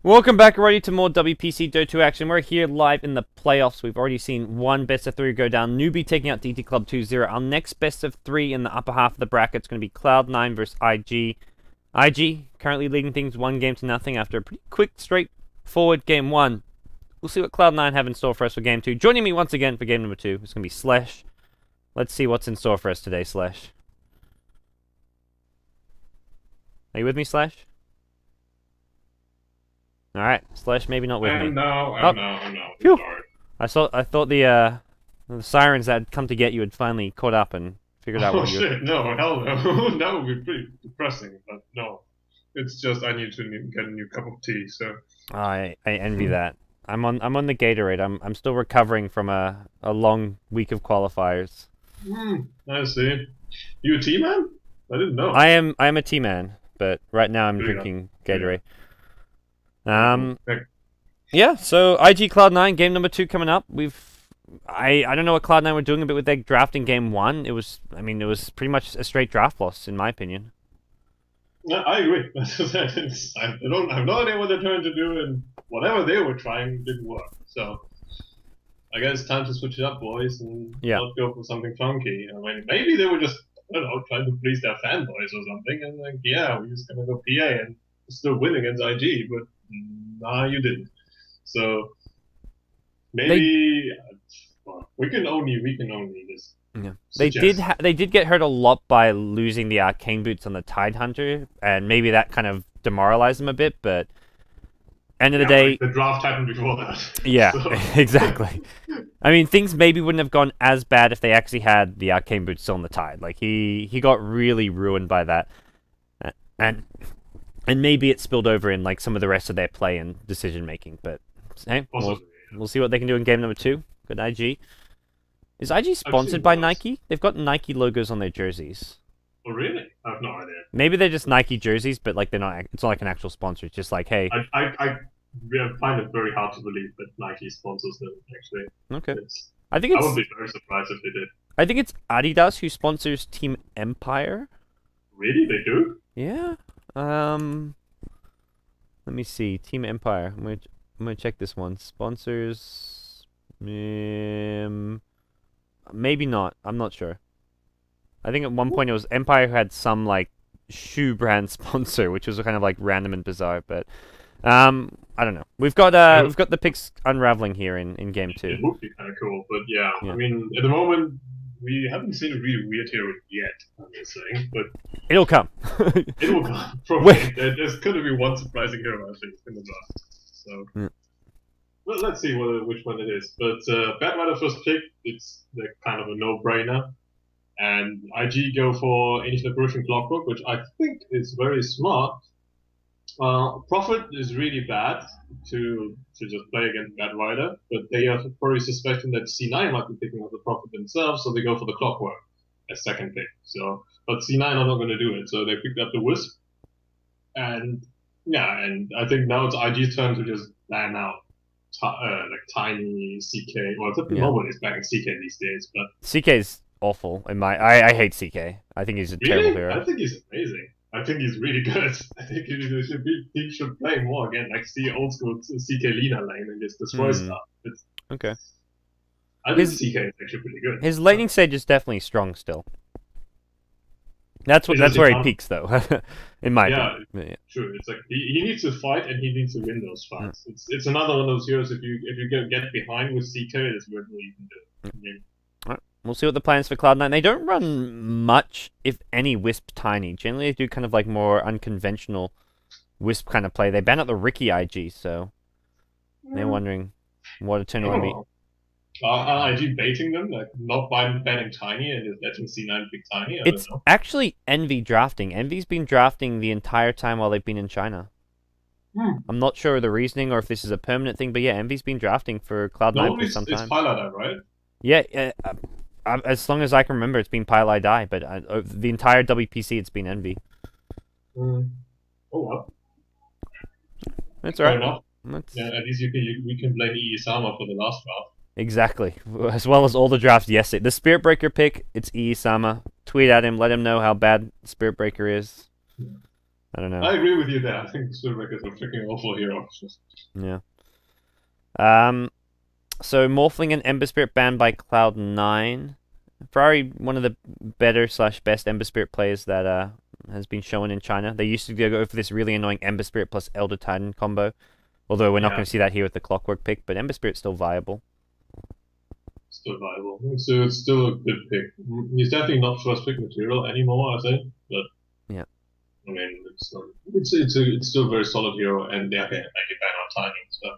Welcome back, everybody, to more WPC Dota 2 action. We're here live in the playoffs. We've already seen one best of 3 go down. Newbie taking out DT Club 2-0. Our next best of 3 in the upper half of the bracket is going to be Cloud9 versus IG. IG currently leading things 1-0 after a pretty quick, straightforward game 1. We'll see what Cloud9 have in store for us for game 2. Joining me once again for game number 2 is going to be Slash. Let's see what's in store for us today, Slash. Are you with me, Slash? Alright, Slash maybe not with me. I'm no. Phew. Sorry. I thought the sirens that had come to get you had finally caught up and figured out Oh what you were... shit, no, hell no. That would be pretty depressing, but no. It's just I need to get a new cup of tea, so... I envy that. I'm on the Gatorade. I'm still recovering from a long week of qualifiers. I see. You a tea man? I didn't know. I am a tea man, but right now I'm drinking Gatorade. Yeah, so IG Cloud9 game number 2 coming up. I don't know what Cloud9 were doing a bit with their draft in game 1. It was pretty much a straight draft loss in my opinion. Yeah, I agree. I have no idea what they're trying to do, and whatever they were trying didn't work. So I guess it's time to switch it up, boys, and not go for something funky. I mean, maybe they were just, I don't know, trying to please their fanboys or something, and like, yeah, we're just gonna go PA and still win against IG, but nah, you didn't. So maybe we can only just. Yeah. They did get hurt a lot by losing the arcane boots on the Tide Hunter, and maybe that kind of demoralized them a bit. But end of the day, like the draft happened before that. Yeah, so. Exactly. I mean, things maybe wouldn't have gone as bad if they actually had the arcane boots still on the Tide. Like he got really ruined by that, and maybe it spilled over in like some of the rest of their play and decision making. But hey, we'll see what they can do in game number 2. Good IG. Is IG sponsored by Nike? They've got Nike logos on their jerseys. Oh really? I have no idea. Maybe they're just Nike jerseys, but like they're not. It's not like an actual sponsor. It's just like, hey. I find it very hard to believe that Nike sponsors them. Actually. Okay. I would be very surprised if they did. I think it's Adidas who sponsors Team Empire. Really, they do? Yeah. Let me see. Team Empire. I'm gonna check this one. Sponsors. Maybe not. I'm not sure. I think at one point it was Empire who had some like shoe brand sponsor, which was kind of like random and bizarre. But I don't know. We've got the picks unraveling here in game 2. It would be kind of cool, but yeah. I mean, at the moment we haven't seen a really weird hero yet. I'm just saying, but it'll come. It will come. Probably. There's going to be one surprising hero, I think, in the draft. So. Yeah. Well, let's see which one it is. But Batman first pick, it's kind of a no-brainer. And IG go for Ancient Apparition Clockwork, which I think is very smart. Prophet is really bad to just play against Bad Rider, but they are probably suspecting that C9 might be picking up the Prophet themselves, so they go for the Clockwork as second pick. So, but C9 are not going to do it, so they picked up the Wisp. And yeah, and I think now it's IG's turn to just ban out. Like tiny CK. Well, it's nobody's backing CK these days, but CK's awful. I hate CK. I think he's a terrible hero. I think he's amazing. I think he's really good. I think he should play more again, like see old school CK leader lane and just destroy stuff. Okay. I think CK is actually pretty good. His laning stage is definitely strong still. That's where he peaks, though, in my opinion. Yeah, true. It's like he needs to fight and he needs to win those fights. It's another one of those heroes. If you get behind with CK, it's what you can do. All right, we'll see what the plans for Cloud9. They don't run much, if any, Wisp Tiny. Generally, they do kind of like more unconventional Wisp kind of play. They ban out the Ricky IG, so they're wondering what a turn it will be. Are IG baiting them, like not banning Tiny and just letting C9 pick Tiny? It's actually Envy drafting. Envy's been drafting the entire time while they've been in China. I'm not sure of the reasoning or if this is a permanent thing, but yeah, Envy's been drafting for Cloud9 for some time. It's Pilot, right? Yeah, as long as I can remember, it's been Pilot Die, but the entire WPC, it's been Envy. Oh well. That's alright. Yeah, at least we can blame Iisama for the last draft. Exactly, as well as all the drafts yesterday. The Spirit Breaker pick, it's Iisama. Tweet at him, let him know how bad Spirit Breaker is. I don't know. I agree with you there. I think Silverback is a freaking awful hero. Yeah. Um. So Morphling and Ember Spirit banned by Cloud9. Probably one of the better slash best Ember Spirit players that has been shown in China. They used to go for this really annoying Ember Spirit plus Elder Titan combo. Although we're not Yeah, going to see that here with the Clockwork pick, but Ember Spirit's still viable. still viable. So it's still a good pick. He's definitely not first pick material anymore, I think. But Yeah. I mean, it's still a very solid hero, and yeah, okay, I get ban on timing. So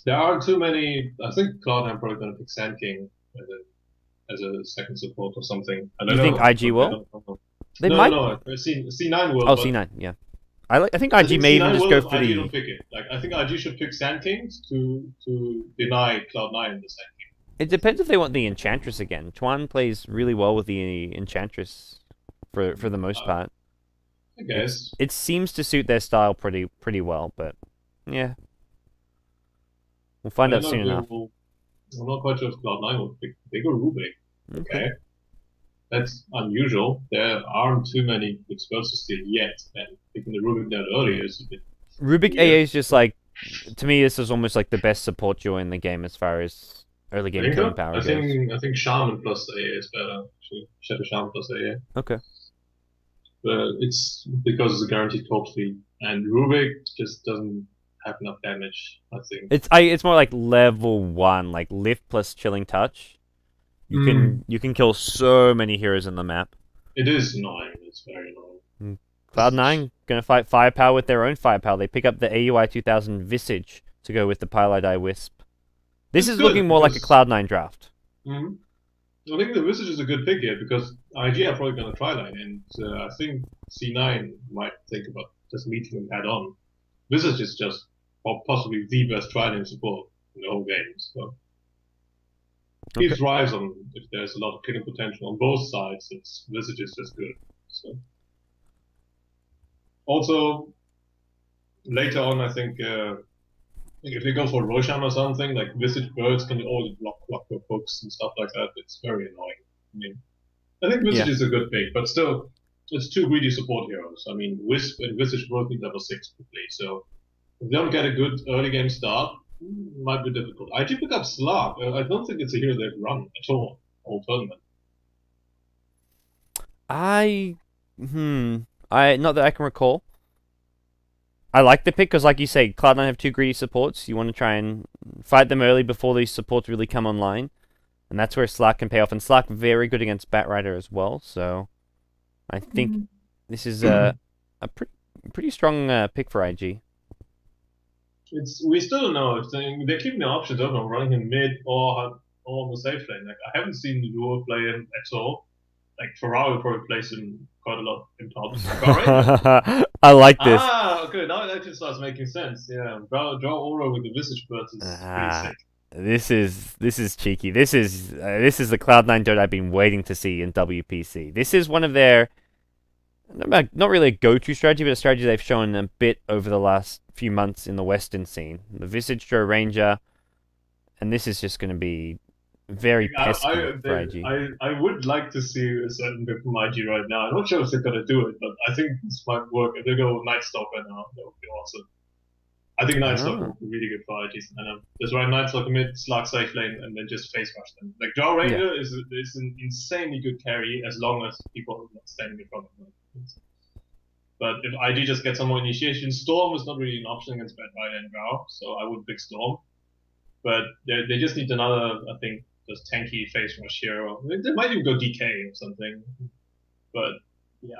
there aren't too many. I think Cloud9 probably going to pick Sand King as a second support or something. I don't You think know. IG I will? don't know. They No, might. no, no. C9 will, Oh, but C9, yeah. I think IG I think may even C9 just will go if for IG the. don't pick it. Like I think IG should pick Sand Kings to deny Cloud9 the Sand King. It depends if they want the Enchantress again. Tuan plays really well with the Enchantress for the most part. I guess. It seems to suit their style pretty well, but yeah. We'll find out soon enough. I'm not quite sure if Cloud9 will pick bigger Rubik. Okay. That's unusual. There aren't too many good spells to steal yet, and picking the Rubik that early is a bit Rubik weird. AA is just like, to me, this is almost like the best support duo in the game as far as early game killing power I goes. think Shaman plus AA is better. Actually. Shadow Shaman plus AA. Okay. But it's because it's a guaranteed top speed, and Rubik just doesn't have enough damage. I think It's more like level 1, like lift plus chilling touch. You can kill so many heroes in the map. it is annoying. It's very annoying. Cloud9 gonna fight firepower with their own firepower. They pick up the AUI 2000 Visage to go with the Pilot Eye Wisp. This is looking more like a Cloud9 draft. Mm-hmm. I think the Visage is a good pick here because IG are probably going to try line, and I think C9 might think about just meeting them head on. Visage is just possibly the best try support in the whole game. So he thrives on if there's a lot of killing potential on both sides. Visage is just good. So also later on, I think if you go for Roshan or something, like Visage birds can always block your hooks and stuff like that. It's very annoying. I mean, I think Visage is a good pick, but still, it's two greedy support heroes. I mean, Wisp and Visage both need level 6 quickly, so if they don't get a good early game start, it might be difficult. I do pick up Slark. I don't think it's a hero they've run at all tournament. Not that I can recall. I like the pick because, like you say, Cloud9 have two greedy supports. You want to try and fight them early before these supports really come online. And that's where Slark can pay off. And Slark very good against Batrider as well. So I think this is a pretty strong pick for IG. We still don't know if they're keeping the options open, running him mid or on the safe lane. Like I haven't seen Lure play him at all. Like Ferrari probably plays him quite a lot in tops. I like this. Okay, now it actually starts making sense. Yeah, draw aura with the Visage birds is pretty sick. This is cheeky. This is the Cloud9 dot I've been waiting to see in WPC. This is one of their not really a go-to strategy, but a strategy they've shown a bit over the last few months in the Western scene. The Visage Joe Ranger, and this is just going to be very pesky for IG. I would like to see a certain bit from IG right now. I'm not sure if they're going to do it, but I think this might work. If they go Night Stalker now, that would be awesome. I think Night Stalker would be really good for IG. And just run Night Stalker mid, Slark safe lane, and then just face rush them. Like Joe Ranger is an insanely good carry as long as people are not standing in front of them. But if IG just gets some more initiation, Storm is not really an option against Batrider and Drow, so I would pick Storm. But they just need another, I think, just tanky face rush hero. They might even go DK or something. But yeah,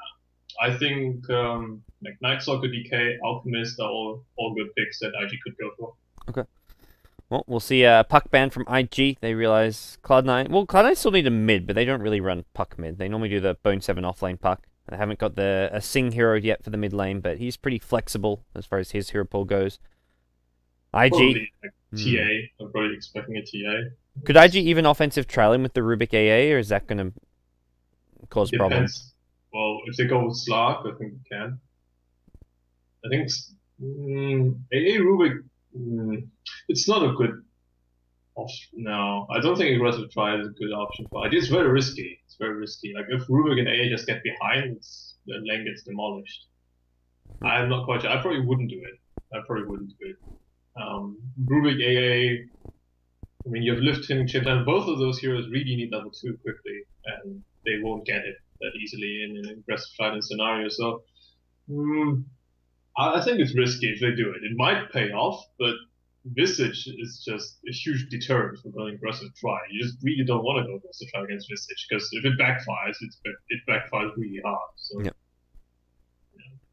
I think like Night Stalker, DK, Alchemist are all good picks that IG could go for. Okay. Well, we'll see a puck ban from IG. They realize Cloud9. Well, Cloud9 still need a mid, but they don't really run puck mid. They normally do the Bone 7 offlane puck. They haven't got a Sing hero yet for the mid lane, but he's pretty flexible as far as his hero pool goes. IG. Probably like TA. I'm probably expecting a TA. Could IG even offensive trail him with the Rubik AA, or is that going to cause problems? Well, if they go with Slark, I think they can. I think AA Rubik, it's not a good option. No, I don't think aggressive try is a good option for IG. It's very risky. It's very risky. Like if Rubik and AA just get behind, it's the lane gets demolished. I'm not quite sure. I probably wouldn't do it. Rubik AA. I mean, you have Lift, Hidden Chip, and both of those heroes really need level 2 quickly, and they won't get it that easily in an aggressive fighting scenario. So, I think it's risky if they do it. It might pay off, but Visage is just a huge deterrent for going aggressive try. You just really don't want to go aggressive try against Visage, because if it backfires, it backfires really hard. So. Yep.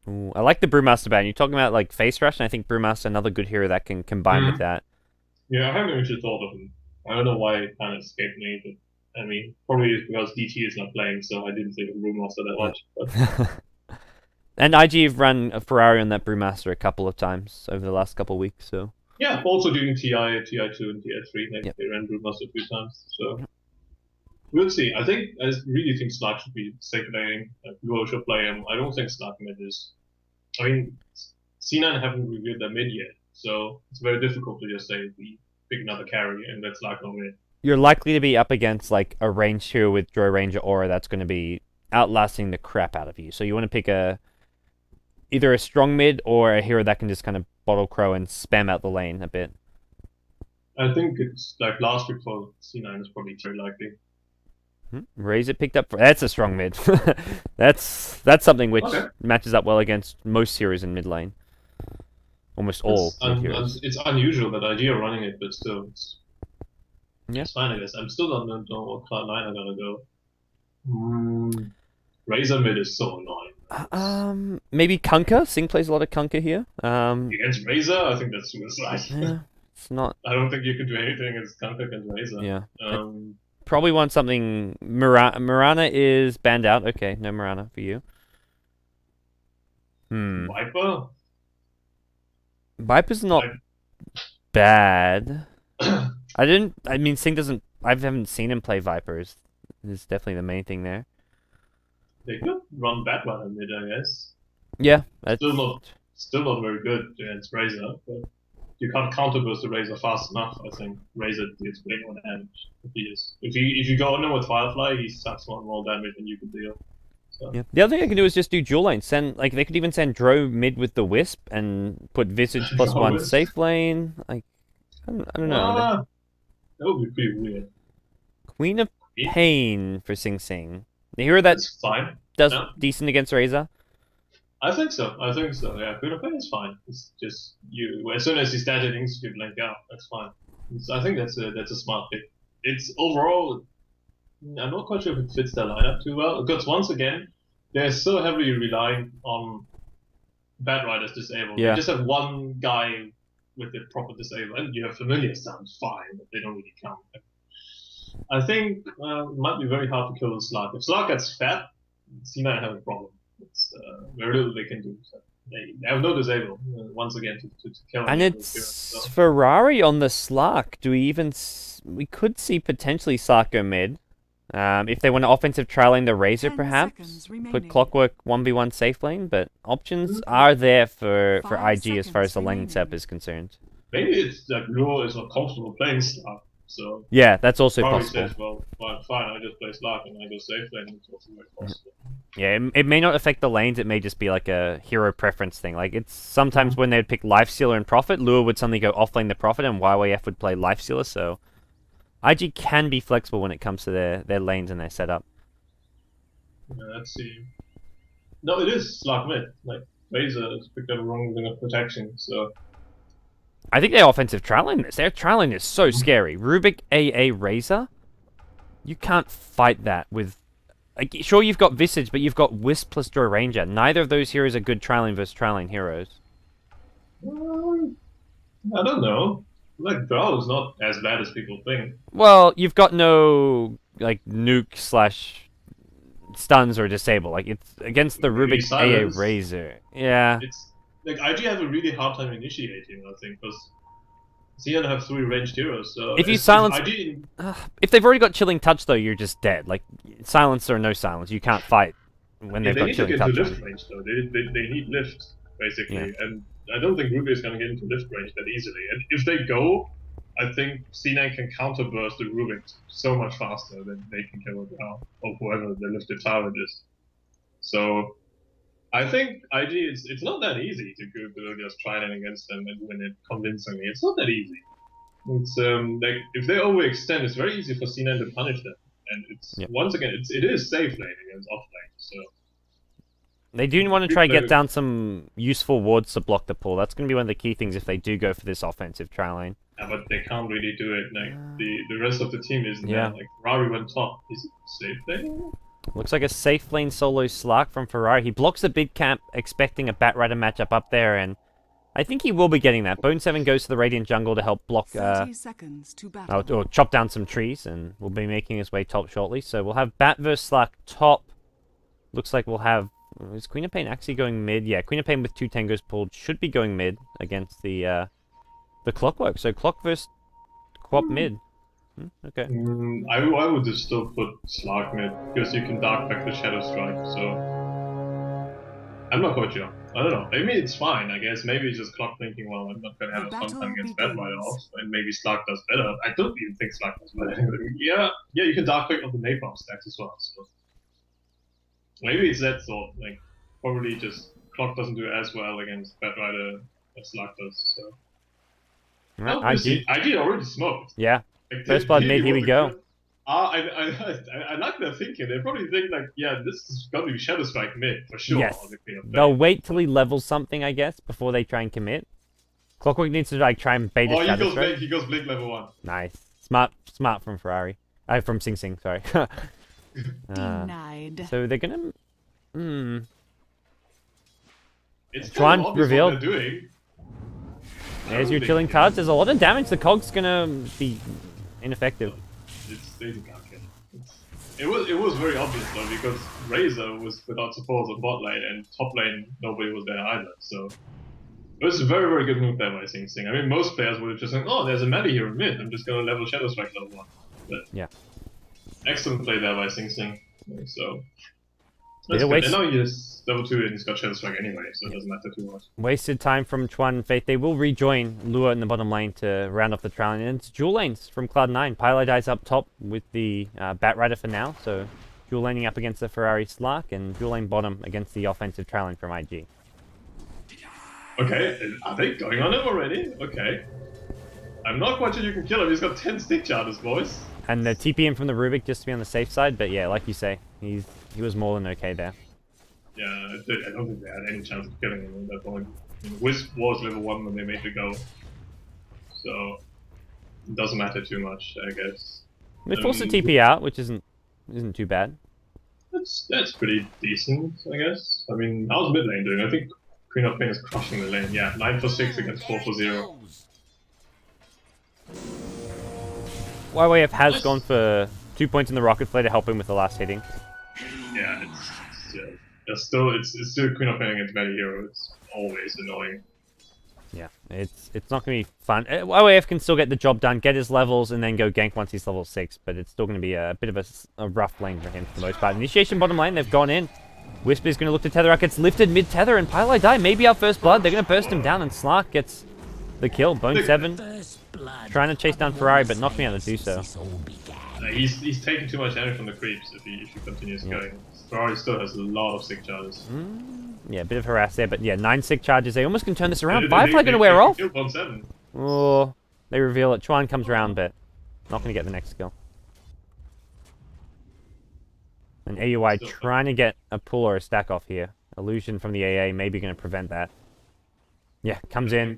Ooh, I like the Brewmaster ban. You're talking about like face rush, and I think Brewmaster another good hero that can combine with that. Yeah, I haven't actually thought of him. I don't know why it kind of escaped me, but I mean, probably it's because DT is not playing, so I didn't think of Brewmaster that much. But... and IG have run a Ferrari on that Brewmaster a couple of times over the last couple of weeks, so... Yeah, also during TI, TI2 and TI3, they ran Brewmaster a few times, so... We'll see. I really think Slug should be safe laning. Luo should play him. I don't think Slug mid is... I mean, C9 haven't revealed their mid yet, so it's very difficult to just say we pick another carry and that's Slug on mid. You're likely to be up against like a ranged hero with Joy Ranger Aura that's going to be outlasting the crap out of you. So you want to pick either a strong mid or a hero that can just kind of bottle crow and spam out the lane a bit. I think it's like last week for C9 is probably very likely. Razor picked up. That's a strong mid. that's something which matches up well against most heroes in mid lane. Almost all heroes. It's unusual that IG are running it, but still, it's fine, I guess. I'm still don't know what Cloud9 are gonna go. Razor mid is so annoying. Maybe Kunkka. Sing plays a lot of Kunkka here. Against Razor, I think that's suicide. Yeah, it's not. I don't think you can do anything against Kunkka against Razor. Yeah. Probably want something... Mirana is banned out. Okay, no Mirana for you. Viper? Viper's not bad. I mean, Sing doesn't... I haven't seen him play Vipers. Is definitely the main thing there. They could run Batman in mid, I guess. Yeah. That's... Still not very good against Razor, but... You can't counterburst the Razor fast enough. I think Razor deals way more damage. If you go on him with Firefly, he sucks more damage than you can deal. So. Yeah. The other thing I can do is just do dual lane. They could even send Dro mid with the Wisp and put Visage +1 safe lane. Like I don't know. That would be pretty weird. Queen of Pain for Sing Sing. The hero that's fine. Does decent against Razor. I think so. Yeah, Queen of Pain is fine. It's just as soon as you start it, you blink out. That's fine. I think that's a smart pick. It's overall, I'm not quite sure if it fits their lineup too well. Because once again, they're so heavily relying on Bad Riders disabled. Yeah. You just have one guy with the proper disable, and you have familiar sounds fine, but they don't really count. I think it might be very hard to kill the Slug. If Slug gets fat, C9 have a problem. It's very little they can do. So they have no disable once again to kill. And it's Ferrari on the Slark. Do we could see potentially Slark go mid. If they want to offensive trialing the Razor, perhaps put Clockwork 1v1 safe lane. But options are there for IG as far as the lane setup is concerned. Maybe it's that Luo is not comfortable playing Slark. So yeah, that's also possible. Says, well, fine, I just play Slark and I go safe lane. It's also very possible. Yeah, it may not affect the lanes. It may just be like a hero preference thing. Like it's sometimes when they'd pick Lifestealer and Prophet, Lure would suddenly go offlane the Prophet, and YYF would play Lifestealer. So IG can be flexible when it comes to their lanes and their setup. Yeah, let's see. No, it is Slark mid. Like Razor has picked up a wrong wing of protection, so. I think they're offensive trialing this. Their trialing is so scary. Rubik AA Razor, you can't fight that with. Like, sure, you've got Visage, but you've got Wisp plus Joy Ranger. Neither of those heroes are good trialing versus trialing heroes. I don't know. Like, Drow is not as bad as people think. Well, you've got no like nuke / stuns or disable. Like it's against the Rubik AA Razor. Yeah. It's like IG have a really hard time initiating, I think, because Xeon have 3 ranged heroes. So if you silence, if they've already got Chilling Touch, though, you're just dead. Like silence or no silence, you can't fight when they've got Chilling Touch. They need to get into lift range, though. They need lift basically, and I don't think Rubik is going to get into lift range that easily. And if they go, I think C9 can counterburst the Rubik so much faster than they can kill it down, or whoever the lifted target is. So I think IG it's not that easy to go to just try it against them and win it convincingly. It's not that easy. It's like if they overextend, it's very easy for C9 to punish them. And it's Yep. once again it is safe lane against off lane, so They do want to try and get down some useful wards to block the pull. That's going to be one of the key things if they do go for this offensive tri lane. yeah, but they can't really do it. Like the rest of the team isn't Yeah. there. Like Ferrari went top. Is it safe lane? Looks like a safe lane solo Slark from Ferrari. He blocks the big camp, expecting a Batrider matchup up there, and I think he will be getting that. Bone 7 goes to the Radiant jungle to help block, 30 seconds to battle. or chop down some trees, and will be making his way top shortly. So we'll have Bat vs Slark top. Looks like we'll have... Is Queen of Pain actually going mid? Yeah, Queen of Pain with 2 Tangos pulled should be going mid against the Clockwork. So Clock vs Quap mid. Okay. I would just still put Slark mid because you can dark back the Shadow Strike. So I'm not quite sure. I don't know. Maybe it's fine. I guess maybe it's just Clock thinking, well, I'm not gonna have a fun time against Batrider off, and maybe Slark does better. I don't even think Slark does better. Yeah, you can dark back on the Napalm stacks as well. So maybe it's that sort. Like probably just Clock doesn't do as well against Batrider as Slark does. So. IG already smoked. Yeah. Like, First blood mid, here we go. I like their thinking. They probably think like, yeah, this is got to be Shadow Strike mid for sure. Yes. They'll wait till he levels something, I guess, before they try and commit. Clockwork needs to like try and bait a Shadow Strike. He goes Blink level 1. Nice. Smart from Ferrari. From Sing Sing, sorry. Denied. So they're gonna... It's Tron kind of revealed. what they're doing. There's your chilling cards. There's a lot of damage. The cog's gonna be ineffective. It was very obvious though because Razor was without support on bot lane and top lane nobody was there either. So it was a very very good move there by Sing Sing. I mean most players would have just said, oh, there's a meta here in mid. I'm just gonna level Shadow Strike level 1. But yeah, excellent play there by Sing Sing. So. And now he's level 2 and he's got Shadow Strike anyway, so it doesn't matter too much. Wasted time from Chuan and Faith. They will rejoin Lua in the bottom lane to round off the trial. And it's dual lanes from Cloud9. Pylai dies up top with the Batrider for now. So dual laning up against the Ferrari Slark and dual lane bottom against the offensive trial lane from IG. Okay, are they going on him already? Okay. I'm not quite sure you can kill him. He's got 10 stick charges, boys. And the TP in from the Rubik just to be on the safe side. But yeah, like you say, he was more than okay there. Yeah, I don't think they had any chance of killing him at that point. Wisp was level 1 when they made the go. So, it doesn't matter too much, I guess. They forced the TP out, which isn't too bad. That's pretty decent, I guess. I mean, how's mid lane doing? I think Queen of Pain is crushing the lane. Yeah, 9 for 6 against 4 for 0. YYF has gone for 2 points in the Rocket Flare to help him with the last hitting. Yeah, it's still Queen of Pain against Meta Hero. It's always annoying. Yeah, it's not going to be fun. YYF can still get the job done, get his levels, and then go gank once he's level 6, but it's still going to be a bit of a rough lane for him for the most part. Initiation bottom lane, they've gone in. Wisp is going to look to tether out, gets lifted mid-tether, and Pylai die. Maybe our first blood. They're going to burst him down, and Slark gets the kill. Bone 7 trying to chase down Ferrari, but not being able to do so. He's taking too much damage from the creeps if he continues going. Ferrari still has a lot of sick charges. Yeah, a bit of harass there, but yeah, 9 sick charges. They almost can turn this around. Firefly going to wear off. Oh, they reveal it. Chuan comes around, but not going to get the next kill. And AUI trying to get a pull or a stack off here. Illusion from the AA maybe going to prevent that. Yeah, comes in,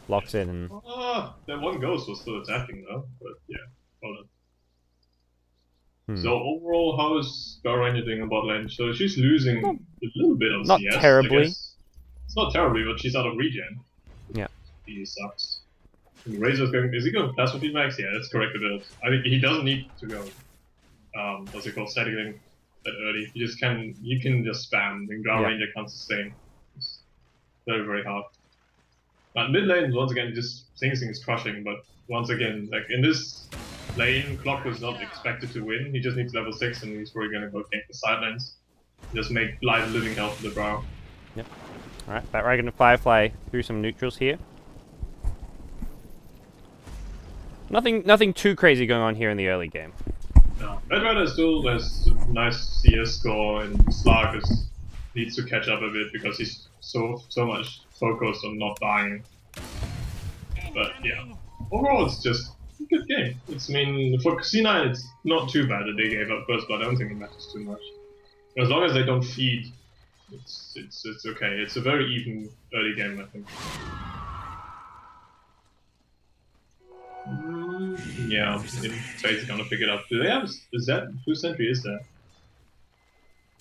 locks it, and... that one ghost was still attacking though, but yeah, hold on. So overall, how is Garanya doing in bot lane? So she's losing a little bit on not CS. Not terribly. It's not terribly, but she's out of regen. Yeah. He sucks. And Razor's going... Is he going Plasma Feed Max? Yeah, that's correct build. I think he doesn't need to go... what's it called? Static that early. You can just spam, and Ground Ranger can't sustain. It's very, very hard. But mid lane, once again, just Sing Sing is crushing, but once again, like in this lane, Clock was not expected to win. He just needs level 6 and he's probably gonna go gank the side lanes. Just make live living hell for the brow. Yep. Alright, Batrider and Firefly through some neutrals here. Nothing too crazy going on here in the early game. No, Batrider still has a nice CS score, and Slark is needs to catch up a bit because he's so much focused on not dying. But yeah, overall it's just a good game. I mean, for C9 it's not too bad that they gave up first blood. I don't think it matters too much. As long as they don't feed, it's okay. It's a very even early game, I think. Yeah, Fate's gonna pick it up. Do they have? Is that whose sentry is that?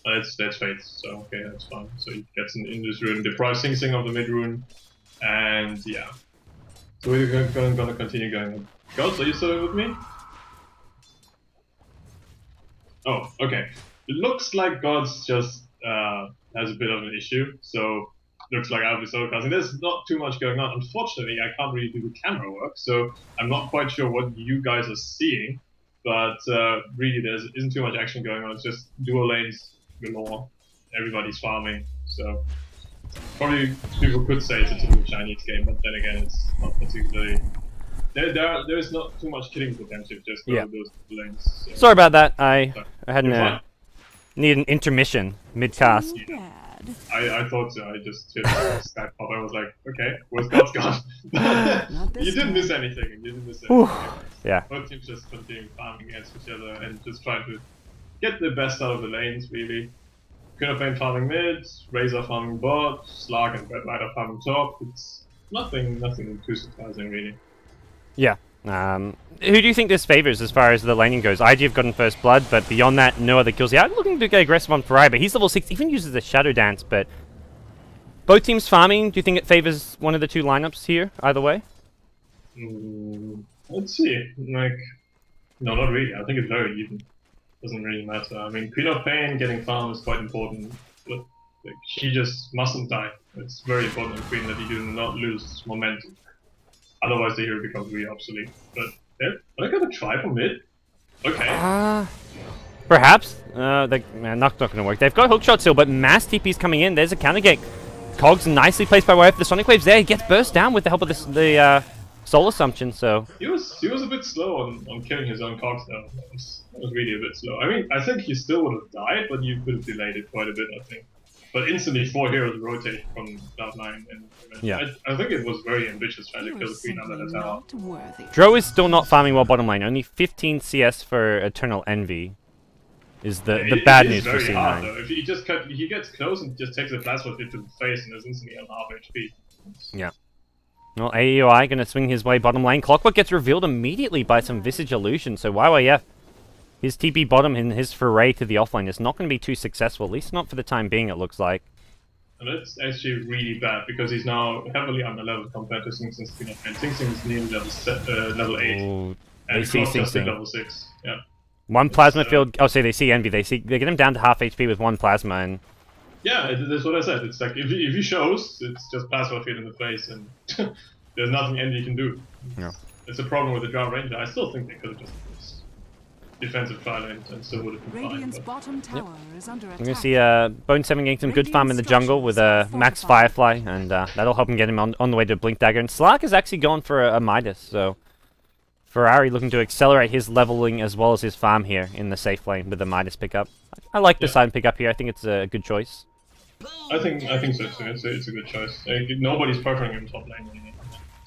That's Fate. So okay, that's fine. So he gets in this rune, deprives Sing Sing of the mid rune, and yeah. So we're gonna continue going. Gods, are you still with me? Oh, okay. It looks like Gods just has a bit of an issue. So looks like I'll be solo casting. There's not too much going on. Unfortunately, I can't really do the camera work, so I'm not quite sure what you guys are seeing. But really, there isn't too much action going on. It's just dual lanes galore. Everybody's farming, so probably people could say it's a typical Chinese game, but then again, it's not particularly. There is not too much killing potential. Just those lanes. So. Sorry about that. I had need an intermission mid cast. Yeah. I thought so. I just hit Skype pop. I was like, okay, where's God's gone? You didn't miss anything. You didn't miss anything. Yeah. Both teams just continuing farming against each other and just trying to get the best out of the lanes, really. Quarterfinal farming mid, Razor farming bot, Slark and Red Rider farming top. It's nothing too surprising, really. Yeah. Who do you think this favors as far as the laning goes? IG have gotten first blood, but beyond that, no other kills. Yeah, I'm looking to get aggressive on Farai, but he's level 6, even uses the Shadow Dance, but both teams farming, do you think it favors one of the two lineups here, either way? Let's see. Like, no, not really. I think it's very even. Doesn't really matter. I mean, Queen of Pain getting farm is quite important, but like, she just mustn't die. It's very important on Queen that you do not lose momentum. Otherwise, the hero becomes really obsolete. But are they gonna try for mid? Okay. Perhaps. Not gonna work. They've got hookshot still, but mass TP's coming in. There's a counter gate. Cogs nicely placed by YF. The Sonic Wave's there. He gets burst down with the help of the Soul Assumption. So he was a bit slow on killing his own Cogs though. That was really a bit slow. I mean, I think he still would have died, but you could have delayed it quite a bit, I think. But instantly, 4 heroes rotate from Cloud9, and yeah. I think it was very ambitious trying to kill the Queen under the tower. Dro is still not farming well bottom lane. Only 15 CS for Eternal Envy is the bad news for C9. Hard, though. If he gets close and just takes a plasma hit to the face and is instantly on half HP. Yeah. Well, AEOI gonna swing his way bottom lane. Clockwork gets revealed immediately by some Visage Illusion, so YYF. His TP bottom and his foray to the offlane is not going to be too successful, at least not for the time being, it looks like. And that's actually really bad, because he's now heavily underleveled compared to Sing Sing's Queen of Pain. Sing Sing is nearly level 8. Ooh, and they see Sing Sing. Level 6. Yeah. One plasma field. Oh, say they see Envy. They get him down to half HP with one plasma, and yeah, that's what I said. It's like if he shows, it's just plasma field in the face, and there's nothing Envy can do. Yeah. It's a problem with the Drow Ranger. I still think they could have just defensive silent and still would have been Radiant's bottom tower is under attack. We're going to see Bone 7 getting some good farm in the jungle with Max Firefly, and that'll help him get him on the way to Blink Dagger. And Slark is actually going for a Midas, so Ferrari looking to accelerate his leveling as well as his farm here in the safe lane with the Midas pickup. I like the side pickup here. I think it's a good choice. I think so too. It's a good choice. Nobody's preferring him top lane anymore.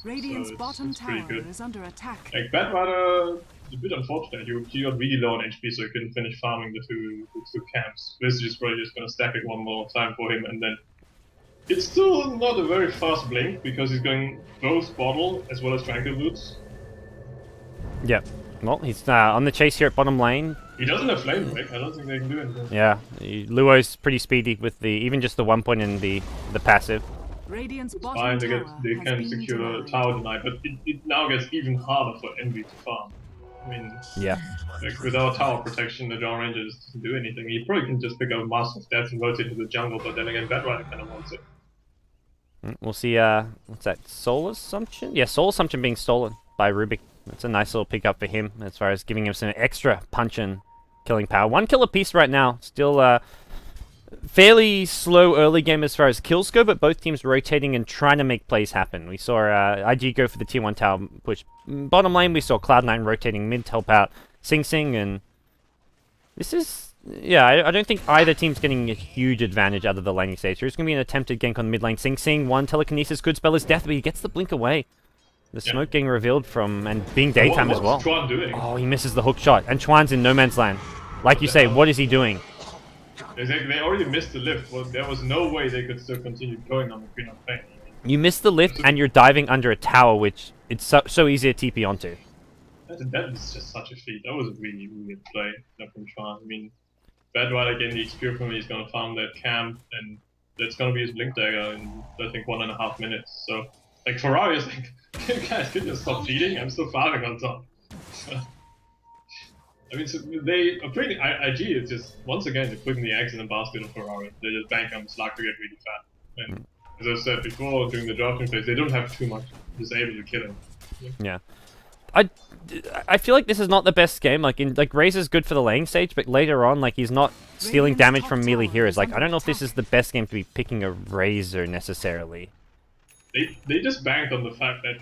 Radiant's bottom tower is under attack. Like Bad Rider, a bit unfortunate. He got really low on HP, so he couldn't finish farming the two camps. This is probably just gonna stack it one more time for him, and then it's still not a very fast blink because he's going both bottle as well as tranquil boots. Yeah. Well, he's on the chase here at bottom lane. He doesn't have flame break. I don't think they can do anything. Yeah, Luo's pretty speedy with even just the 1 point in the passive. Radiant's fine, they can secure the tower tonight, but it now gets even harder for Envy to farm. I mean, like without tower protection, the Drow Ranger just doesn't do anything. He probably can just pick up a Master of Death and rotate to the jungle, but then again, Bad Rider kind of wants it. We'll see, what's that, Soul Assumption? Yeah, Soul Assumption being stolen by Rubik. That's a nice little pickup for him as far as giving him some extra punch and killing power. 1 kill apiece right now. Still fairly slow early game as far as kills go, but both teams rotating and trying to make plays happen. We saw IG go for the tier 1 tower push bottom lane. We saw Cloud9 rotating mid to help out Sing Sing, and this is Yeah, I don't think either team's getting a huge advantage out of the laning stage. There's going to be an attempted gank on the mid lane. Sing, one telekinesis could spell his death, but he gets the blink away. The smoke getting revealed from, and being daytime as well. What's Chuan doing? Oh, he misses the hook shot, and Chuan's in no man's land. Like you say, what is he doing? They already missed the lift. Well, there was no way they could still continue going on the Queen of Pain. You missed the lift, and you're diving under a tower, which it's so easy to TP onto. That is just such a feat. That was a really weird play from Chuan. I mean, Badrider getting the XP from me, he's going to farm that camp, and that's going to be his Blink Dagger in, I think, 1.5 minutes. So, like, Ferrari is like, guys, can you stop cheating? I'm still farming on top. I mean, so they are pretty. IG is just, once again, they're putting the eggs in the basket of Ferrari. They just bank on Slack to get really fat. And as I said before, during the drafting phase, they don't have too much, just able to kill him. Yeah. I feel like this is not the best game. Like Razor's good for the lane stage, but later on, like, he's not stealing damage from melee heroes. Like, I don't know if this is the best game to be picking a Razor necessarily. They just banked on the fact that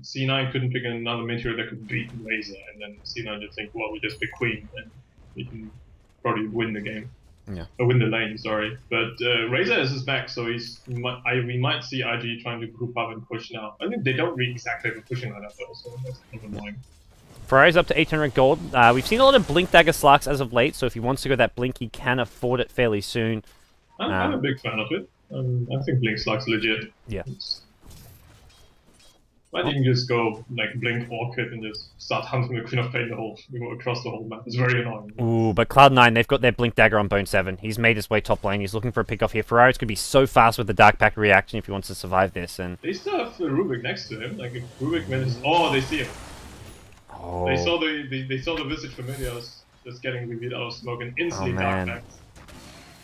C9 couldn't pick another mid hero that could beat Razor, and then C9 just think, well, we just pick Queen and we can probably win the game. Yeah. Or win the lane, sorry. But Razor is his back, so we might see IG trying to group up and push now. I think they don't really exactly have a pushing lineup though, so that's kind of annoying. Ferrari's up to 800 gold. We've seen a lot of Blink Dagger Slarks as of late, so if he wants to go that Blink, he can afford it fairly soon. I'm a big fan of it. I think Blink Slark's legit. Yeah. Why didn't you just go like Blink Orchid and just start hunting the Queen of Pain across the whole map? It's very annoying. Ooh, but Cloud9, they've got their Blink Dagger on Bone 7. He's made his way top lane. He's looking for a pick off here. Ferraris could be so fast with the Dark Pact reaction if he wants to survive this. And they still have Rubik next to him. Like if Rubik manages, oh, they see him. Oh. They saw the Visage Familiars just getting revealed out of smoke and instantly Dark Pact.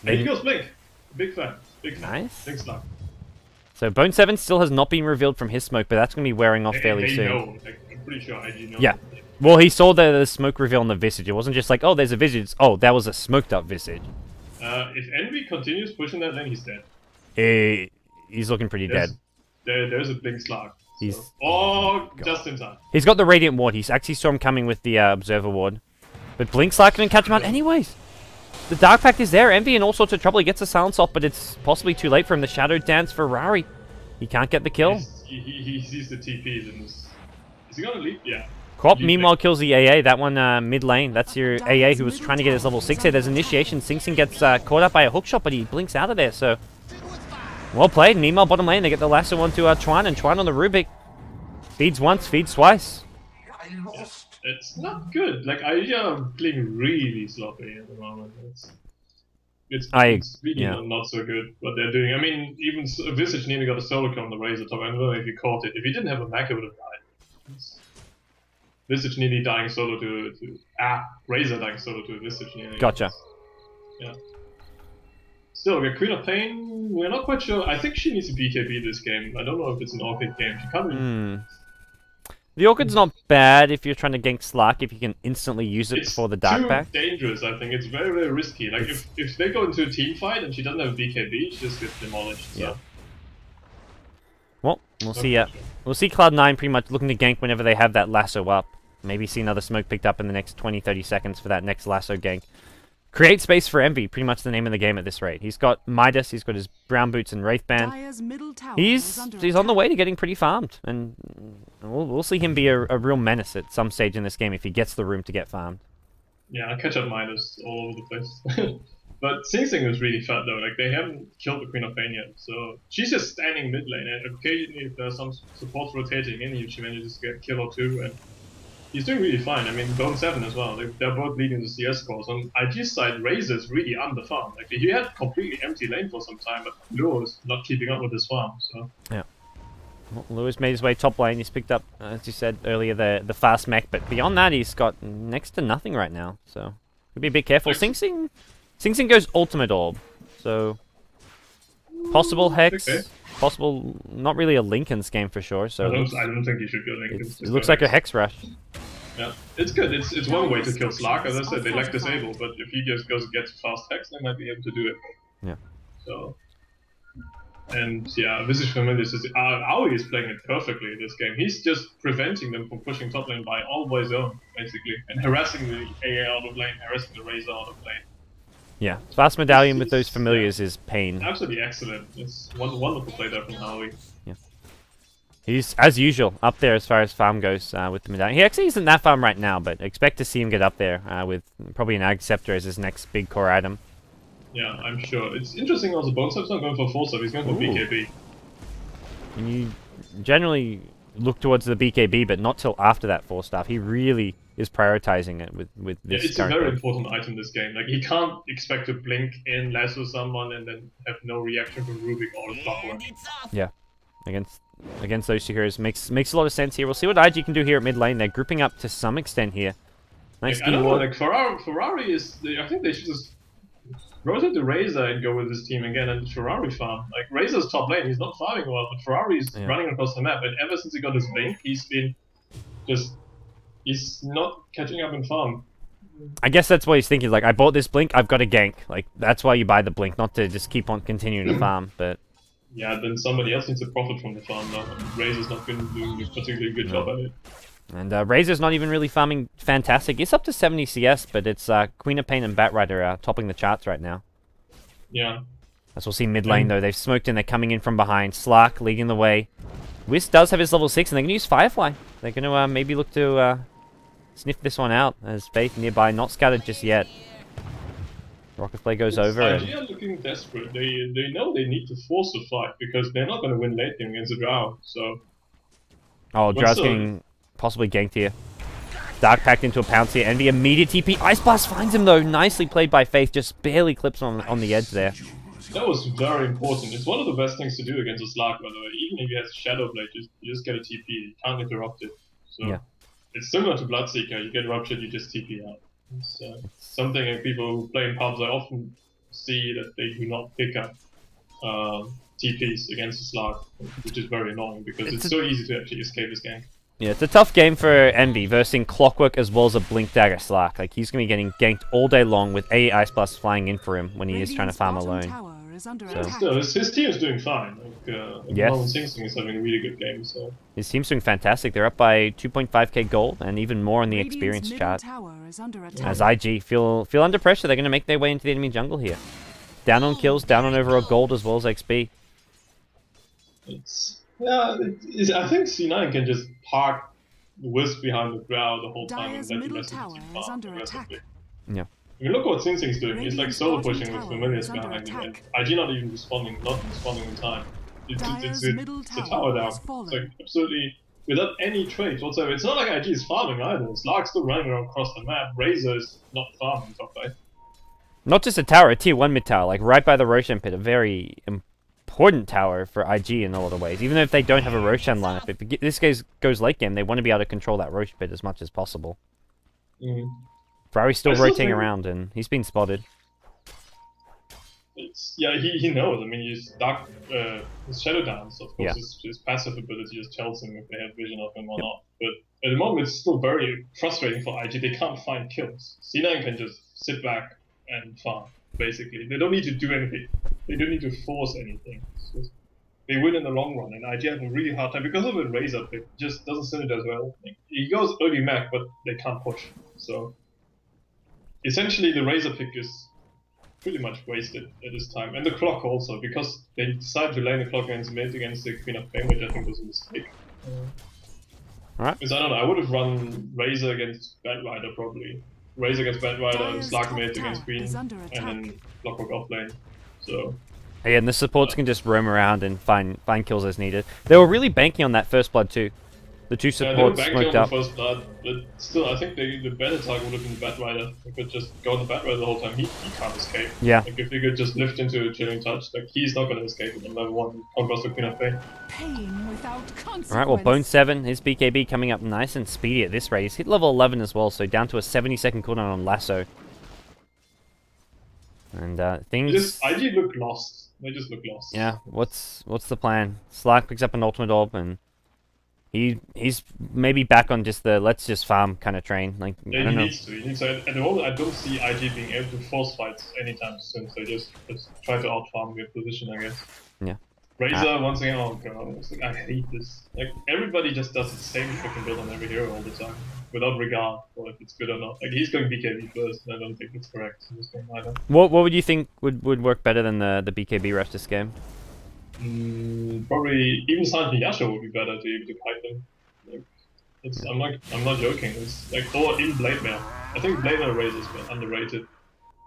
There he goes, Blink. Big fan. Big fan. Nice. Big Slug. So Bone 7 still has not been revealed from his smoke, but that's going to be wearing off fairly soon. Know. Like, I'm pretty sure IG knows. Yeah. Well, he saw the smoke reveal on the Visage. It wasn't just like, oh, there's a Visage. Oh, that was a smoked up Visage. If Envy continues pushing that lane, he's dead. He's looking pretty dead. There's a big Slug. He's just in time. He's got the Radiant Ward. He's actually saw him coming with the Observer Ward. But Blink Slug can catch him out anyways. The Dark Pact is there. Envy in all sorts of trouble. He gets a silence off, but it's possibly too late for him. The Shadow Dance Ferrari. He can't get the kill. He sees the TPs and is he gonna leave? Yeah. Crop meanwhile kills the AA. That one mid lane. That's your AA who was trying to get his level 6 here. There's initiation. Sing Sing gets caught up by a hook shot, but he blinks out of there. So well played. Meanwhile, bottom lane, they get the lasso onto Chuan, and Chuan on the Rubik. Feeds once, feeds twice. Yeah. It's not good. Like I'm playing really sloppy at the moment. It's really not so good what they're doing. I mean, even Visage nearly got a solo kill on the Razor top. I don't know if he caught it. If he didn't have a mech, he would have died. Visage nearly dying solo to Razor dying solo to Visage nearly. Gotcha. Yeah. Still, the Queen of Pain, we're not quite sure. I think she needs a BKB this game. I don't know if it's an Orchid game. She can't really... The Orchid's not bad if you're trying to gank Slark, if you can instantly use it before the Dark Pact. It's too dangerous, I think. It's very, very risky. Like, if they go into a team fight and she doesn't have a BKB, she just gets demolished. So. Yeah. Well, we'll see. We'll see Cloud9 pretty much looking to gank whenever they have that lasso up. Maybe see another smoke picked up in the next 20-30 seconds for that next lasso gank. Create space for Envy, pretty much the name of the game at this rate. He's got Midas, he's got his Brown Boots and Wraithband. He's on the way to getting pretty farmed, and we'll see him be a real menace at some stage in this game if he gets the room to get farmed. Yeah, I'll catch up Midas all over the place. But Sing Sing is really fat though, like they haven't killed the Queen of Pain yet, so she's just standing mid lane, and occasionally if there's some supports rotating in, she manages to get a kill or two, and he's doing really fine. I mean, Bone 7 as well. They're both leading the CS scores. On IG's side, Razor's really underfarmed. Like, he had completely empty lane for some time, but Lure is not keeping up with his farm, so... Yeah. Well, Lewis made his way top lane. He's picked up, as you said earlier, the fast mech, but beyond that, he's got next to nothing right now, so... Be a bit careful. Sing Sing goes Ultimate Orb, so... Possible Hex... Okay. Possible, not really a Linken's game for sure, so... I don't think he should go Linken's. It looks like a Hex Rush. Yeah, it's good. It's one way to kill Slark. As I said, they lack disable, but if he just goes and gets fast Hex, they might be able to do it. Yeah. So... And yeah, Visage Familius is Aoi is playing it perfectly this game. He's just preventing them from pushing top lane by all by his own, basically, and harassing the AA out of lane, harassing the Razor out of lane. Yeah, Fast Medallion with those familiars is pain. Absolutely excellent. It's wonderful play there from Aoi. Yeah. He's, as usual, up there as far as farm goes with the medallion. He actually isn't that farm right now, but expect to see him get up there with probably an Ag Scepter as his next big core item. Yeah, I'm sure. It's interesting also, Bonestop's not going for 4-stop, he's going for BKB. And you generally look towards the BKB, but not till after that 4-star. He really is prioritizing it with this. Yeah, it's a very important item this game. Like, he can't expect to blink in lasso someone and then have no reaction from Rubik or Clockwork. Yeah, against those two heroes makes a lot of sense here. We'll see what IG can do here at mid lane. They're grouping up to some extent here. Nice. Like, I don't know. Like Ferrari is. I think they should just rotate the Razor and go with this team again and Ferrari farm. Like, Razor's top lane, he's not farming well, but Ferrari's running across the map, and ever since he got his blink, he's been just... He's not catching up in farm. I guess that's what he's thinking, like, I bought this blink, I've got a gank. Like, that's why you buy the blink, not to just keep on continuing to farm, but... Yeah, then somebody else needs to profit from the farm now, and Razor's not been doing a particularly good job at it. And Razor's not even really farming fantastic. It's up to 70 CS, but it's Queen of Pain and Batrider topping the charts right now. Yeah. As we'll see mid lane, though. They've smoked in, they're coming in from behind. Slark leading the way. Whis does have his level 6, and they're going to use Firefly. They're going to maybe look to sniff this one out, as Faith nearby, not scattered just yet. Rocket Flare goes over. IG are looking desperate. They know they need to force a fight, because they're not going to win late game against the Drow, so... Oh, Drow's getting... possibly ganked here. Dark packed into a pounce here. Envy immediate TP. Ice Blast finds him though. Nicely played by Faith. Just barely clips on the edge there. That was very important. It's one of the best things to do against a Slark, by the way. Even if he has Shadow Blade, you just get a TP. You can't interrupt it. So yeah. It's similar to Bloodseeker. You get ruptured, you just TP out. It's something that people who play in pubs, I often see that they do not pick up TPs against a Slark, which is very annoying because it's so easy to actually escape this gank. Yeah, it's a tough game for Envy, versing Clockwork as well as a Blink Dagger Slark. Like, he's going to be getting ganked all day long with AA Ice Blast flying in for him when he is trying to farm alone. So his team is doing fine. Like, Nolan Sing Sing is having a really good game. So his team's doing fantastic. They're up by 2.5k gold and even more on the experience chart. As IG feel under pressure, they're going to make their way into the enemy jungle here. Down on kills, down on overall gold as well as XP. Yeah, I think C9 can just park Wisp behind the Drow the whole time and let the rest of the team farm aggressively. Yeah. I mean, look what Sing Sing's doing. He's like solo pushing with Familiars behind him, and IG not even responding in time. It's a tower down. It's like absolutely without any trades whatsoever. It's not like IG is farming either. Slark's still running around across the map. Razor is not farming top lane. Not just a tower, a tier 1 mid tower, like right by the Roshan pit, a very important tower for IG in a lot of ways. Even if they don't have a Roshan lineup, if this goes late game, they want to be able to control that Rosh pit as much as possible. Ferrari's still rotating around, and he's been spotted. Yeah, he knows. I mean, he's dark, his Shadow Dance, of course, his passive ability just tells him if they have vision of him or not. But at the moment, it's still very frustrating for IG. They can't find kills. C9 can just sit back and farm, basically. They don't need to do anything. They don't need to force anything. They win in the long run, and IG have a really hard time because of the Razor pick. Just doesn't synergize well. He goes early mech, but they can't push. So essentially, the Razor pick is pretty much wasted at this time, and the clock also, because they decided to lane the clock against mid against the Queen of Pain, which I think was a mistake. Alright. Because I don't know, I would have run Razor against Batrider probably. Razor against Batrider, Slark mid against Queen, and then Clockwork off lane. So yeah, and the supports can just roam around and find kills as needed. They were really banking on that first blood too. The two supports smoked up. The first blood, but still, I think the better target would have been Batrider. They could just go on the Batrider the whole time. He can't escape. Yeah. Like if he could just lift into a chilling touch, like he's not going to escape with level 1 Conquest of Queen of Pain. Alright, well, Bone 7, his BKB coming up nice and speedy at this rate. He's hit level 11 as well, so down to a 70-second cooldown on Lasso. And things... IG look lost. They just look lost. Yeah, what's the plan? Slark picks up an ultimate orb, and he's maybe back on just the let's just farm kind of train. Like, yeah, I don't know. He needs to. At the moment, I don't see IG being able to force fights anytime soon. So just try to out farm your position, I guess. Yeah. Razor once again. Oh god, it's like, I hate this. Like everybody just does the same fucking build on every hero all the time, without regard for if it's good or not. Like he's going BKB first, and I don't think it's correct in this game either. What would you think would work better than the BKB rush this game? Probably even Silent Yasha would be better to able to kite them. Like, I'm not joking. It's like or in Blade Mail. I think Blade Mail Razor is underrated.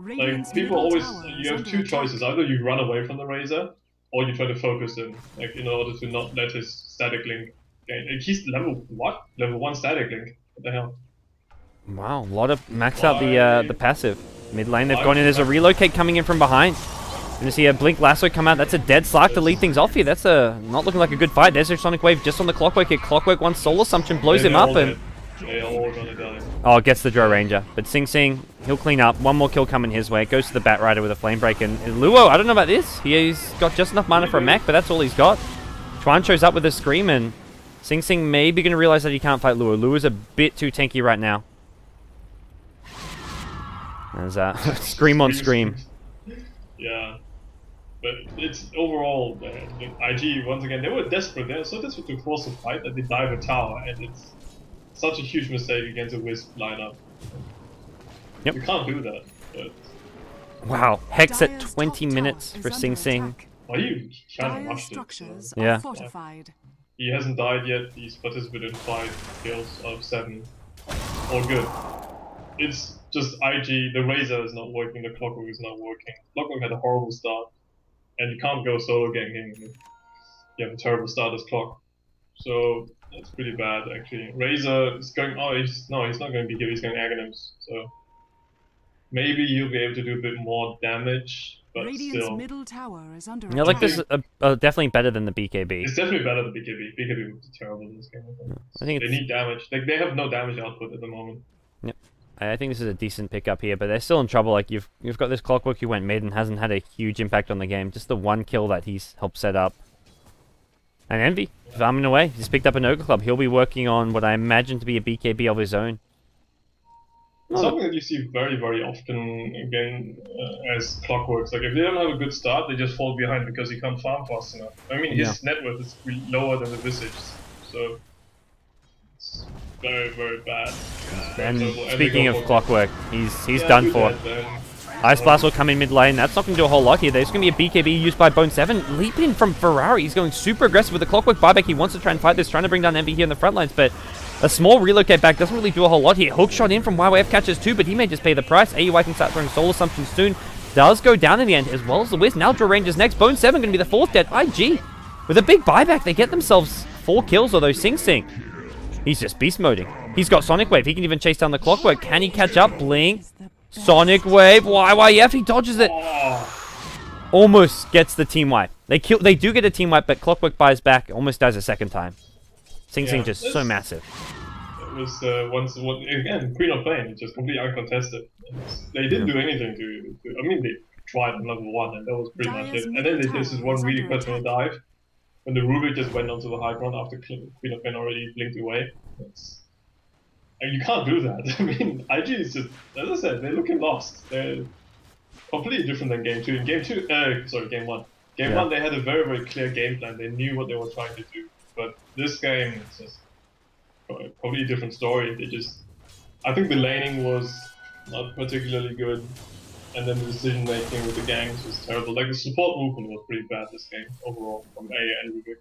Like people always, you have two choices. Either you run away from the Razor, or you try to focus him, like in order to not let his static link gain. Like, he's level 1 static link. What the hell? Wow, a lot of max out the passive. Mid lane they've gone in. There's a relocate coming in from behind. Gonna see a Blink Lasso come out. That's a dead Slark to lead things off here. That's not looking like a good fight. There's a Sonic Wave just on the Clockwork here. Clockwork one Soul Assumption blows him up and... Oh, gets the Drow Ranger. But Sing Sing, he'll clean up. One more kill coming his way. Goes to the Bat Rider with a Flame Break. And Luo, I don't know about this. He's got just enough mana for a mech, but that's all he's got. Chuan shows up with a Scream, and Sing Sing may be going to realize that he can't fight Luo. Luo's a bit too tanky right now. There's Scream on Scream. Yeah. But it's overall, IG, once again, they were desperate. They were so desperate to force a fight that they dive a tower, and it's such a huge mistake against a Wisp lineup. Yep. You can't do that. But... Wow, Hex at 20 minutes for Sing Sing. Are you trying to rush structures it? Yeah. Fortified. He hasn't died yet. He's participated in 5 kills out of 7. All good. It's just IG, the Razor is not working, the Clockwork is not working. Clockwork had a horrible start. And you can't go solo ganking if you have a terrible start as Clock. So that's pretty bad actually. Razor is going he's not going to be here, he's going Aghanims. So maybe he'll be able to do a bit more damage, but Radiant's still. middle tower is under Yeah, like this is definitely better than the BKB. It's definitely better than BKB. BKB would be terrible in this game. I think they need damage. Like they have no damage output at the moment. Yep. I think this is a decent pickup here, but they're still in trouble. Like you've got this Clockwork who went mid and hasn't had a huge impact on the game. Just the one kill that he's helped set up. And Envy, farming away. He's picked up an Ogre Club. He'll be working on what I imagine to be a BKB of his own. Something that you see very, very often again as Clockworks. Like if they don't have a good start, they just fall behind because he can't farm fast enough. I mean, his net worth is lower than the Visage, so it's very, very bad. And speaking of Clockwork, he's done for. Ice Blast will come in mid lane. That's not going to do a whole lot here. There's going to be a BKB used by Bone 7. Leap in from Ferrari. He's going super aggressive with the Clockwork buyback. He wants to try and fight this, trying to bring down Envy here in the front lines, but a small relocate back doesn't really do a whole lot here. Hook shot in from YYF catches too, but he may just pay the price. AUI can start throwing Soul Assumption soon. Does go down in the end, as well as the Wiz. Now Drow Rangers next. Bone 7 going to be the 4th dead. IG with a big buyback. They get themselves 4 kills, although Sing Sing, he's just beast moding. He's got Sonic Wave. He can even chase down the Clockwork. Can he catch up? Blink. Sonic Wave. YYF. He dodges it. Almost gets the team wipe. They do get a team wipe, but Clockwork buys back. Almost dies a second time. Sing Sing just so massive. It was again Queen of Pain. It's just completely uncontested. They didn't do anything to. I mean, they tried on level 1, and that was pretty much it. And then they did this one really questionable dive when the Rubik just went onto the high ground after Queen of Pain already blinked away. And you can't do that. I mean, IG is just, as I said, they're looking lost. They're completely different than Game 2. In Game 2, Game 1. Game 1, they had a very, very clear game plan. They knew what they were trying to do. But this game is just a completely different story. I think the laning was not particularly good. And then the decision making with the gangs was terrible. Like the support movement was pretty bad this game overall from A and Rubik.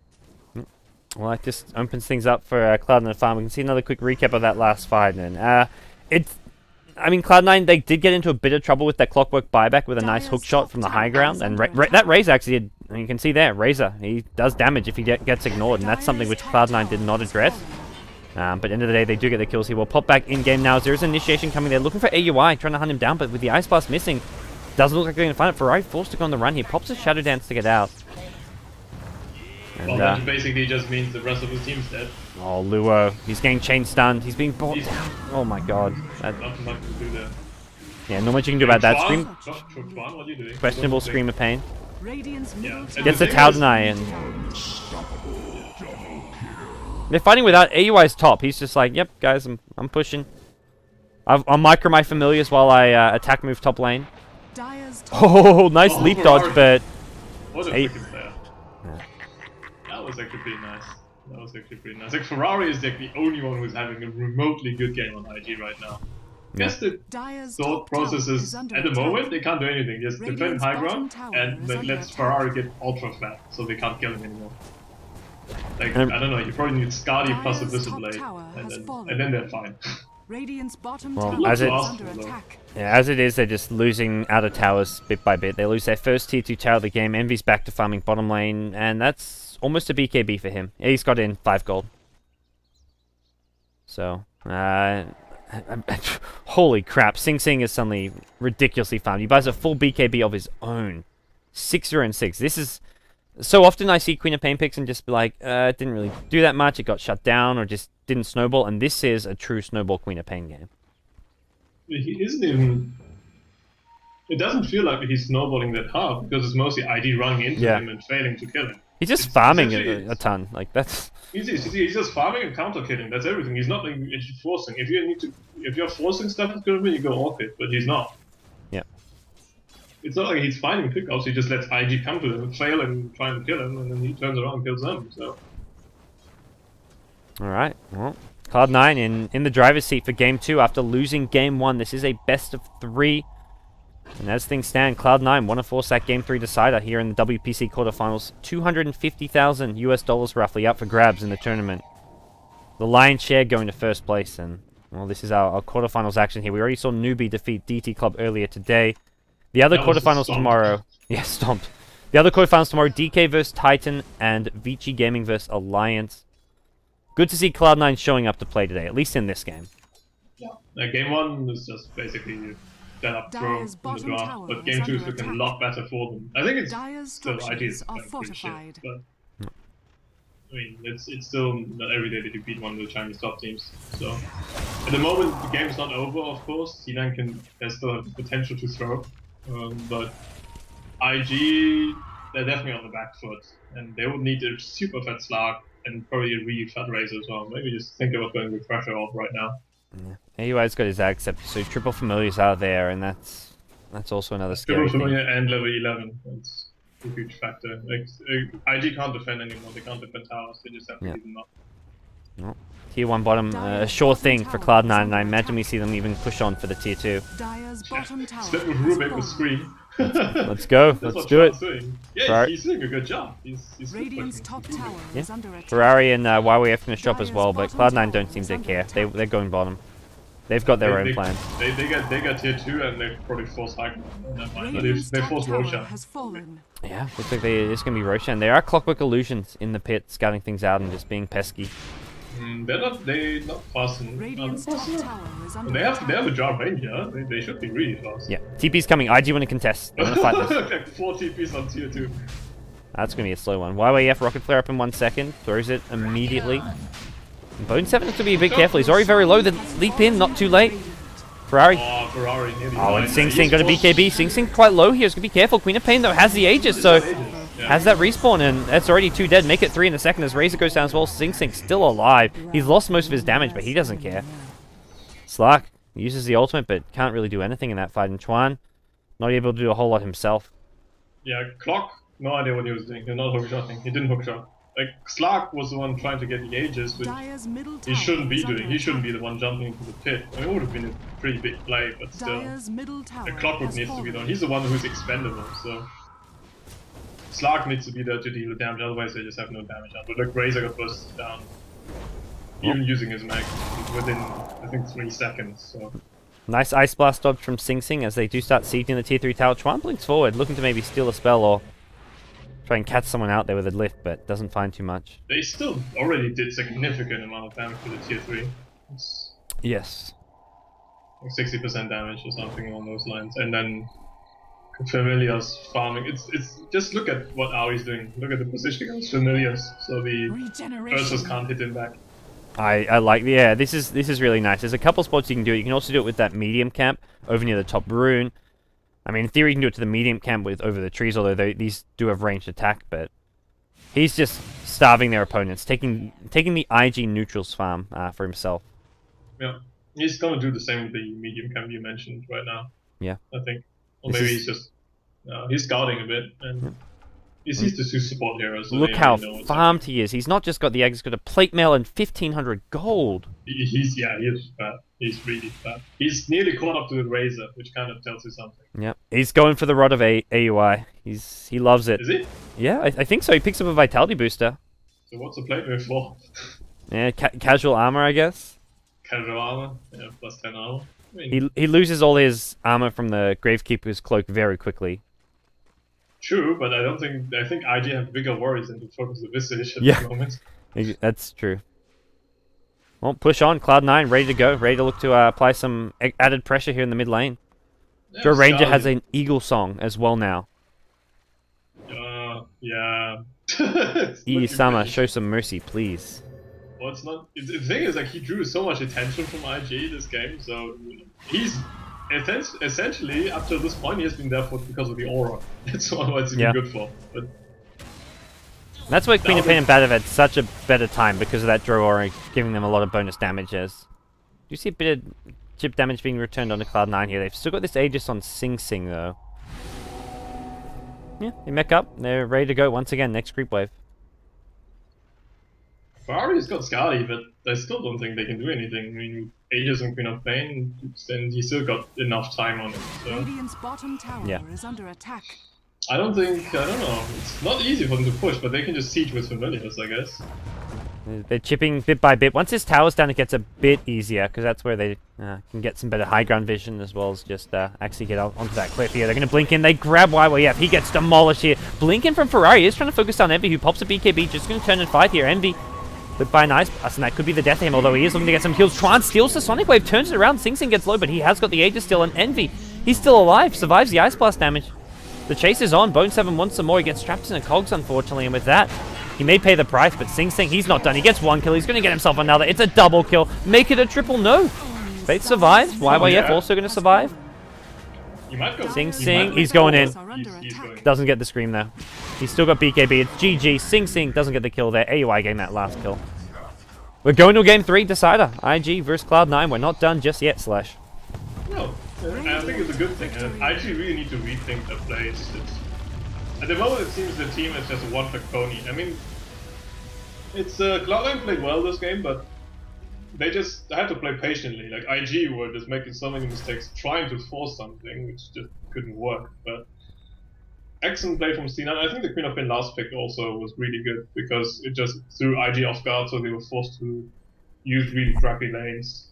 Well, that just opens things up for Cloud9 Farm. We can see another quick recap of that last fight. And I mean, Cloud9, they did get into a bit of trouble with that Clockwork buyback with a nice hook shot from the high ground. And that Razor actually did, you can see there, Razor, he does damage if he gets ignored. And that's something which Cloud9 did not address. But at the end of the day, they do get the kills. He will pop back in-game now. There is an initiation coming there, looking for AUI, trying to hunt him down. But with the Ice Blast missing, doesn't look like they're going to find it. Ferrari forced to go on the run. He pops a Shadow Dance to get out. And, well, that basically just means the rest of his team's dead. Oh, Luo. He's getting chain stunned. He's being bought down. Oh my god. Nothing much to do there. Yeah, not much you can do about that. Scream. What are you doing? Questionable Scream of Pain. Yeah. Gets the Cloud9 and... They're fighting without AUI's top. He's just like, yep, guys, I'm pushing. I'll micro my familiars while I attack move top lane. Oh, nice leap dodge, but... What a freaking player. was actually pretty nice. That was actually pretty nice. Like Ferrari is like the only one who's having a remotely good game on IG right now. I guess the thought process is at the moment they can't do anything. Just defend high ground and let Ferrari get ultra fat so they can't kill him anymore. Like I don't know, you probably need Scotty plus a Display and then they're fine. Well, as it is, they're just losing out of towers bit by bit. They lose their first tier 2 tower of the game. Envy's back to farming bottom lane, and that's almost a BKB for him. He's got in 5 gold. So, holy crap, Sing Sing is suddenly ridiculously farmed. He buys a full BKB of his own. 6-0 and 6. This is... So often I see Queen of Pain picks and just be like, it didn't really do that much, it got shut down, or just didn't snowball, and this is a true snowball Queen of Pain game. He isn't even... It doesn't feel like he's snowballing that hard, because it's mostly ID running into him and failing to kill him. He's just farming a ton, like that's... He's just farming and counter killing, that's everything. He's not like forcing. If you're forcing stuff with Queen of Pain, you go off it, but he's not. Yeah. It's not like he's finding pickups, he just lets IG come to him and fail and try and kill him, and then he turns around and kills them, so... Alright, well, Cloud9 in the driver's seat for Game 2 after losing Game 1. This is a best of 3. And as things stand, Cloud9 won a 4-stack Game 3 decider here in the WPC quarterfinals. $250,000 US roughly up for grabs in the tournament. The lion's share going to first place, and, well, this is our quarterfinals action here. We already saw Newbie defeat DT Club earlier today. The other quarterfinals tomorrow... Yeah, stomped. The other quarterfinals tomorrow, DK vs Titan and Vici Gaming vs Alliance. Good to see Cloud9 showing up to play today, at least in this game. Yeah, Game 1 was just basically dead up throw in the draft, but Game 2 is looking a lot better for them. I think it's still ideas are pretty shit, but I mean, it's still not every day that you beat one of the Chinese top teams. So at the moment, the game's not over, of course. C9 still have the potential to throw, but IG, they're definitely on the back foot, and they would need a super fat Slark and probably a really fat Razor as well. Maybe just think about going with Pressure off right now. Yeah. AUI's got his except so triple familiars out there, and that's also another scary triple familiar and level 11. That's a huge factor. Like, IG can't defend anymore. They can't defend towers. They just have to leave them up. Well, tier 1 bottom, a sure thing for Cloud9, and I imagine we see them even push on for the tier 2. Slip with Rubik with Scream. Let's go. Let's do it. Yeah, he's doing a good job. He's top tower is under attack. Ferrari and YWF going to shop as well, but Cloud9 don't seem to care. They're going bottom. They've got their own plan. They got tier 2 and they probably force high. They force Roshan. Yeah, looks like it's going to be Roshan. There are Clockwork Illusions in the pit, scouting things out and just being pesky. They're not fast. They have a job range, yeah. They should be really fast. Yeah, TP's coming. IG want to contest. They're going to fight this. Like 4 TPs on tier 2. That's going to be a slow one. YYF rocket flare up in 1 second. Throws it immediately. Bone 7 has to be a bit careful. He's already very low. The leap in, not too late. Ferrari. Oh, Ferrari nearly and Sing Sing got a BKB. Sing Sing quite low here. It's going to be careful. Queen of Pain, though, has the Aegis, so has that respawn, and that's already 2 dead. Make it 3 in a second as Razor goes down as well. Sing Sing still alive. He's lost most of his damage, but he doesn't care. Slark uses the ultimate, but can't really do anything in that fight. And Chuan, not able to do a whole lot himself. Yeah, Clock, no idea what he was doing. He's not hookshotting. He didn't hookshot. Like, Slark was the one trying to get the Aegis, which he shouldn't be doing. He shouldn't be the one jumping into the pit. I mean, it would have been a pretty big play, but still. The Clockwork needs to be done. He's the one who's expendable, so... Slark needs to be there to deal with damage, otherwise they just have no damage out. But look, Razor got busted down. Even using his mag within, I think, 3 seconds, so... Nice Ice Blast dodge from Sing Sing as they do start sieging the tier 3 tower. Chuan blinks forward, looking to maybe steal a spell or try and catch someone out there with a lift, but doesn't find too much. They still already did significant amount of damage to the tier 3. Yes. Like 60% damage or something along those lines. And then Familiars farming. It's just look at what Ari's doing. Look at the positioning of Familiars, so the Ursus can't hit him back. I like, yeah, this is really nice. There's a couple spots you can do it. You can also do it with that medium camp over near the top rune. I mean, in theory, you can do it to the medium camp with over the trees, although these do have ranged attack, but he's just starving their opponents, taking the IG neutrals farm for himself. Yeah, he's gonna do the same with the medium camp you mentioned right now. Yeah, I think, or maybe he's just he's scouting a bit, and He's the two support heroes. So Look they how already know what's farmed he is. He's not just got the egg, he's got a plate mail and 1500 gold. He's fat. He's really fat. He's nearly caught up to the Razor, which kind of tells you something. Yep. He's going for the rod of AUI. He loves it. Is he? Yeah, I think so. He picks up a vitality booster. So what's the plate move for? Yeah, casual armor, I guess. Casual armor? Yeah, plus 10 armor. I mean, He loses all his armor from the Gravekeeper's cloak very quickly. true, but I think IG have bigger worries than to focus the Visage at the moment. That's true. Well, push on. Cloud9 ready to go. Ready to look to apply some added pressure here in the mid lane. Yeah, Joe Ranger Scarlet. has an Eagle song as well now. Yeah. Sama, show some mercy, please. Well, it's not. The thing is, like, he drew so much attention from IG this game, so he's essentially up to this point he has been there for because of the aura. That's what it's been good for. But that's why Queen of Pain and Bad have had such a better time because of that draw aura giving them a lot of bonus damages. Do you see a bit of chip damage being returned onto Cloud9 here? They've still got this Aegis on Sing Sing though. Yeah, they mech up. They're ready to go once again. Next creep wave. Ferrari's got Scotty, but I still don't think they can do anything. I mean, Aegis and Queen of Pain, then he still got enough time on it. So Radiant's bottom tower is under attack. I don't know. It's not easy for them to push, but they can just siege with familiars, I guess. They're chipping bit by bit. Once his tower's down, it gets a bit easier, because that's where they can get some better high ground vision, as well as just actually get onto that cliff here. They're going to blink in. They grab YYF. He gets demolished here. Blink in from Ferrari is trying to focus down Envy, who pops a BKB. Just going to turn and fight here. Envy, but by an Ice Blast, and that could be the death of him, although he is looking to get some kills. Tron steals the Sonic Wave, turns it around. Sing Sing gets low, but he has got the Aegis still, and Envy, he's still alive, survives the Ice Blast damage. The chase is on. Bone 7 wants some more. He gets trapped in a cogs, unfortunately, and with that, he may pay the price, but Sing Sing, he's not done. He gets one kill. He's going to get himself another. It's a double kill. Make it a triple. No. Faith survives. YYF also going to survive. You might go. Sing Sing, he's going in. He's going. Doesn't get the scream though. He's still got BKB. It's GG. Sing Sing doesn't get the kill there. AUI getting that last kill. We're going to game 3 decider. IG versus Cloud9. We're not done just yet, Slash. No, I think it's a good thing. I actually really need to rethink the plays. At the moment, it seems the team is just a one-trick pony. I mean, it's Cloud9 played well this game, but they just had to play patiently. Like IG were just making so many mistakes trying to force something, which just couldn't work. But excellent play from C9. I think the Queen of Pain last pick also was really good because it just threw IG off guard, so they were forced to use really crappy lanes.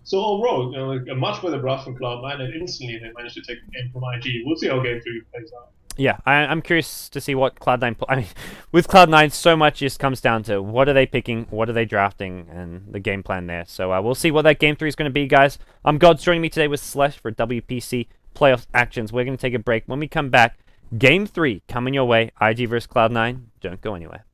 So overall, like a much better brush from Cloud9, and instantly they managed to take the game from IG. We'll see how game 3 plays out. Yeah, I'm curious to see what Cloud9... I mean, with Cloud9, so much just comes down to what are they picking, what are they drafting, and the game plan there. So we'll see what that game 3 is going to be, guys. I'm Gods, joining me today with Slash for WPC Playoff Actions. We're going to take a break. When we come back, game 3 coming your way. IG versus Cloud9. Don't go anywhere.